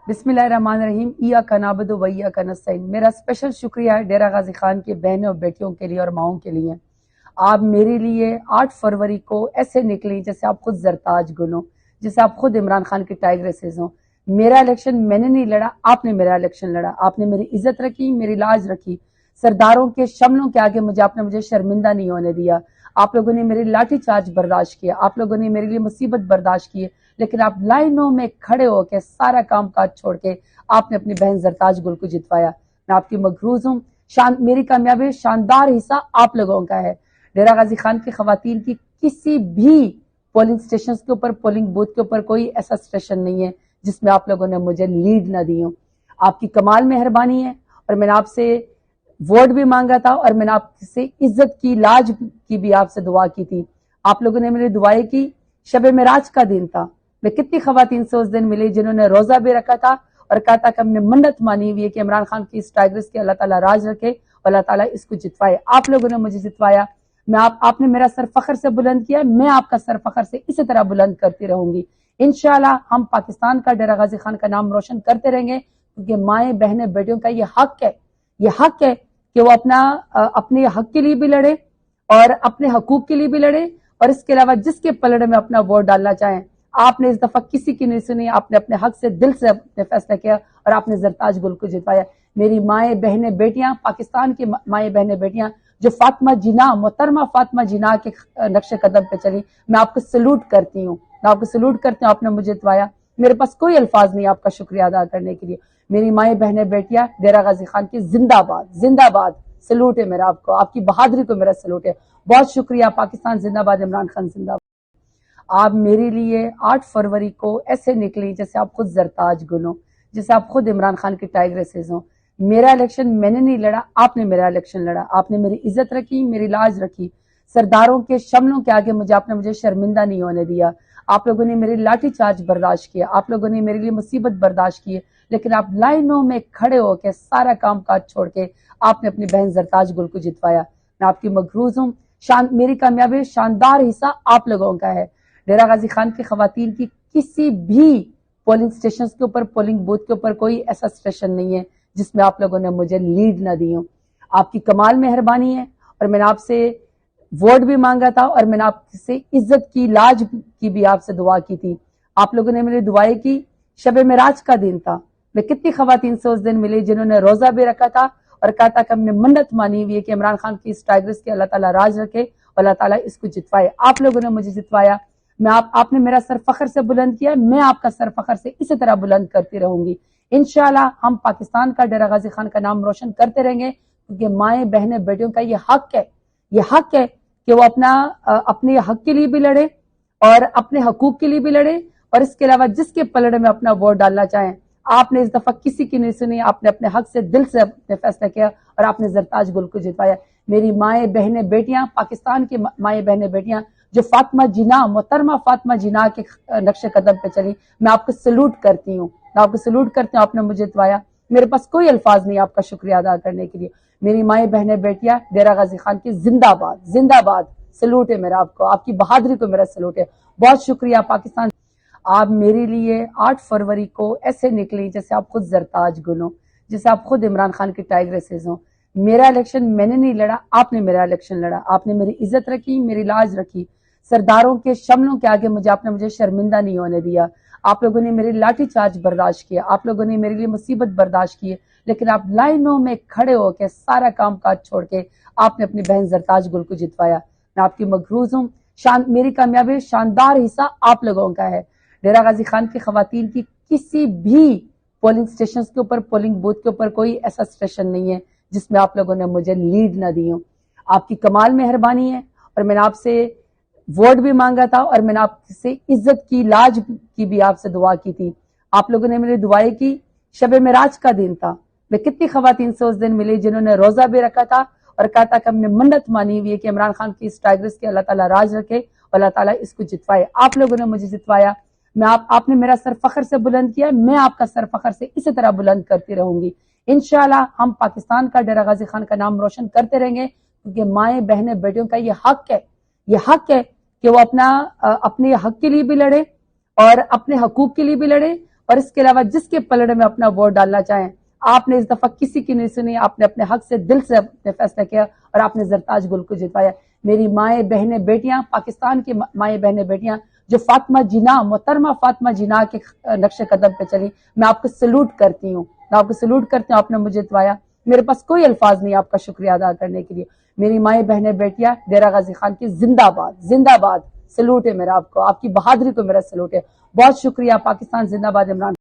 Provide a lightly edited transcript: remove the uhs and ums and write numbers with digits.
बिस्मिल्लाहिर्रहमानिर्रहीम। इय्याका नअबुदु व इय्याका नस्तईन। मेरा स्पेशल शुक्रिया है डेरा गाजी खान के बहनों और बेटियों के लिए और माओं के लिए। आप मेरे लिए 8 फरवरी को ऐसे निकली जैसे आप खुद जरताज गुल हो, जैसे आप खुद इमरान खान की टाइग्रेसेस हो। मेरा इलेक्शन मैंने नहीं लड़ा, आपने मेरा इलेक्शन लड़ा। आपने मेरी इज्जत रखी, मेरी लाज रखी। सरदारों के शमलों के आगे आपने मुझे शर्मिंदा नहीं होने दिया। आप लोगों ने मेरी लाठी चार्ज बर्दाश्त किया, आप लोगों ने मेरे लिए मुसीबत बर्दाश्त की, लेकिन आप लाइनों में खड़े होकर सारा काम काज छोड़ के आपने अपनी बहन जरताज गुल को जितवाया। मैं आपकी मखरूज हूँ। मेरी कामयाबी शानदार हिस्सा आप लोगों का है। डेरा गाजी खान की खवातीन की किसी भी पोलिंग स्टेशन के ऊपर, पोलिंग बूथ के ऊपर कोई ऐसा स्टेशन नहीं है जिसमें आप लोगों ने मुझे लीड ना दी हो। आपकी कमाल मेहरबानी है और मैंने आपसे वोट भी मांगा था और मैंने आपसे इज्जत की, लाज की भी आपसे दुआ की थी। आप लोगों ने मेरी दुआएं की। शब मेराज का दिन था। मैं कितनी खवातीन से उस दिन मिली जिन्होंने रोजा भी रखा था और कहा था कि हमने मन्नत मानी हुई है कि इमरान खान की इस टाइग्रेस के अल्लाह ताला राज रखे और अल्लाह ताला इसको जितवाए। आप लोगों ने मुझे जितवाया। आपने मेरा सर फखर से बुलंद किया, मैं आपका सर फखर से इसी तरह बुलंद करती रहूंगी। इंशाल्लाह हम पाकिस्तान का, डेरा गाजी खान का नाम रोशन करते रहेंगे, क्योंकि माएँ बहनें बेटियों का ये हक है, ये हक है कि वो अपने हक के लिए भी लड़े और अपने हकूक के लिए भी लड़े, और इसके अलावा जिसके पलड़े में अपना वोट डालना चाहें। आपने इस दफा किसी की नहीं सुनी, आपने अपने हक से, दिल से अपने फैसला किया और आपने जरताज गुल को जितवाया। मेरी माएँ बहनें बेटियां, पाकिस्तान की माएँ बहनें बेटियां जो फातिमा जिना, मोहतरमा फातिमा जिना के नक्शे कदम पे चली, मैं आपको सलूट करती हूँ, मैं आपको सलूट करती हूँ। आपने मुझे जितवाया। मेरे पास कोई अल्फाज नहीं आपका शुक्रिया अदा करने के लिए। मेरी माएँ बहनें बेटियां, डेरा गाजी खान की जिंदाबाद, जिंदाबाद। सलूट है मेरा आपको, आपकी बहादुरी को मेरा सलूट है। बहुत शुक्रिया। पाकिस्तान जिंदाबाद, इमरान खान जिंदाबाद। आप मेरे लिए 8 फरवरी को ऐसे निकली जैसे आप खुद जरताज गुल हो, जैसे आप खुद इमरान खान की टाइग्रेसेस हो। मेरा इलेक्शन मैंने नहीं लड़ा, आपने मेरा इलेक्शन लड़ा। आपने मेरी इज्जत रखी, मेरी लाज रखी। सरदारों के शमलों के आगे आपने मुझे शर्मिंदा नहीं होने दिया। आप लोगों ने मेरी लाठी चार्ज बर्दाश्त किया, आप लोगों ने मेरे लिए मुसीबत बर्दाश्त की, लेकिन आप लाइनों में खड़े होकर सारा काम काज छोड़ के आपने अपनी बहन जरताज गुल को जितवाया। मैं आपकी मखरूज हूँ। मेरी कामयाबी शानदार हिस्सा आप लोगों का है। डेरा गाजी खान की खवातीन की किसी भी पोलिंग स्टेशन के ऊपर, पोलिंग बूथ के ऊपर कोई ऐसा स्टेशन नहीं है जिसमें आप लोगों ने मुझे लीड ना दी हो। आपकी कमाल मेहरबानी है और मैंने आपसे वोट भी मांगा था और मैंने आपसे इज्जत की, लाज की भी आपसे दुआ की थी। आप लोगों ने मेरी दुआएं की। शब मेराज का दिन था। मैं कितनी खवातीन से उस दिन मिली जिन्होंने रोजा भी रखा था और कहा था कि हमने मन्नत मानी हुई है कि इमरान खान की इस टाइग्रेस के अल्लाह ताला राज रखे और अल्लाह ताला इसको जितवाए। आप लोगों ने मुझे जितवाया। आपने मेरा सर फखर से बुलंद किया, मैं आपका सर फखर से इसी तरह बुलंद करती रहूंगी। इंशाल्लाह हम पाकिस्तान का, डेरा गाजी खान का नाम रोशन करते रहेंगे, क्योंकि माएँ बहनें बेटियों का ये हक है, ये हक है कि वो अपने हक के लिए भी लड़े और अपने हकूक के लिए भी लड़े, और इसके अलावा जिसके पलड़े में अपना वोट डालना चाहें। आपने इस दफा किसी की नहीं सुनी, आपने अपने हक से, दिल से अपने फैसला किया और आपने जरताज गुल को जितवाया। मेरी माएँ बहनें बेटियां, पाकिस्तान की माएँ बहनें बेटियां जो फातिमा जिना, मोहतरमा फातिमा जिना के नक्शे कदम पे चली, मैं आपको सलूट करती हूँ, मैं आपको सलूट करती हूँ। आपने मुझे जितवाया। मेरे पास कोई अल्फाज नहीं आपका शुक्रिया अदा करने के लिए। मेरी माएँ बहनें बेटियां, डेरा गाजी खान की जिंदाबाद, जिंदाबाद। सलूट है मेरा आपको, आपकी बहादुरी को मेरा सलूट है। बहुत शुक्रिया। पाकिस्तान। आप मेरे लिए 8 फरवरी को ऐसे निकली जैसे आप खुद जरताज गुल हो, जैसे आप खुद इमरान खान की टाइग्रेसेस हो। मेरा इलेक्शन मैंने नहीं लड़ा, आपने मेरा इलेक्शन लड़ा। आपने मेरी इज्जत रखी, मेरी लाज रखी। सरदारों के शमलों के आगे आपने मुझे शर्मिंदा नहीं होने दिया। आप लोगों ने मेरी लाठी चार्ज बर्दाश्त किया, आप लोगों ने मेरे लिए मुसीबत बर्दाश्त की, लेकिन आप लाइनों में खड़े होकर सारा काम काज छोड़ के आपने अपनी बहन जरताज गुल को जितवाया। मैं आपकी मखरूज हूँ। मेरी कामयाबी शानदार हिस्सा आप लोगों का है। डेरा गाजी खान की खवातीन की किसी भी पोलिंग स्टेशन के ऊपर, पोलिंग बूथ के ऊपर कोई ऐसा स्टेशन नहीं है जिसमें आप लोगों ने मुझे लीड ना दी हो। आपकी कमाल मेहरबानी है और मैंने आपसे वोट भी मांगा था और मैंने आपसे इज्जत की, लाज की भी आपसे दुआ की थी। आप लोगों ने मेरी दुआएं की। शब मेराज का दिन था। मैं कितनी खवातीन से उस दिन मिली जिन्होंने रोजा भी रखा था और कहा था कि हमने मन्नत मानी हुई है कि इमरान खान की इस टाइग्रेस के अल्लाह ताला राज रखे और अल्लाह ताला इसको जितवाए। आप लोगों ने मुझे जितवाया। आपने मेरा सर फखर से बुलंद किया, मैं आपका सर फखर से इसी तरह बुलंद करती रहूंगी। इंशाल्लाह हम पाकिस्तान का, डेरा गाजी खान का नाम रोशन करते रहेंगे, क्योंकि माएँ बहनें बेटियों का ये हक है, ये हक है कि वो अपने हक के लिए भी लड़े और अपने हकूक के लिए भी लड़े, اور اس کے علاوہ جس کے پلڑے میں اپنا ووٹ ڈالنا چاہیں. آپ نے اس دفعہ کسی کی نہیں سنی, آپ نے اپنے حق سے دل سے اپنے فیصلہ کیا اور آپ نے زرتاج گل کو جتوایا. میری مائیں بہنیں بیٹیاں, پاکستان کی مائیں بہنیں بیٹیاں جو فاطمہ جناح, محترمہ فاطمہ جناح کے نقش قدم پہ چلی, میں آپ کو سلوٹ کرتی ہوں, آپ نے مجھے جتوایا. میرے پاس کوئی الفاظ نہیں آپ کا شکریہ ادا کرنے کے لیے. میری مائیں بہنیں بیٹیاں, ڈیرہ غازی خان کی زندہ باد, زندہ باد. سلوٹ ہے میرا آپ کو, آپ کی بہادری کو میرا سلوٹ ہے. بہت شکریہ. پاکستان زندہ باد. عمران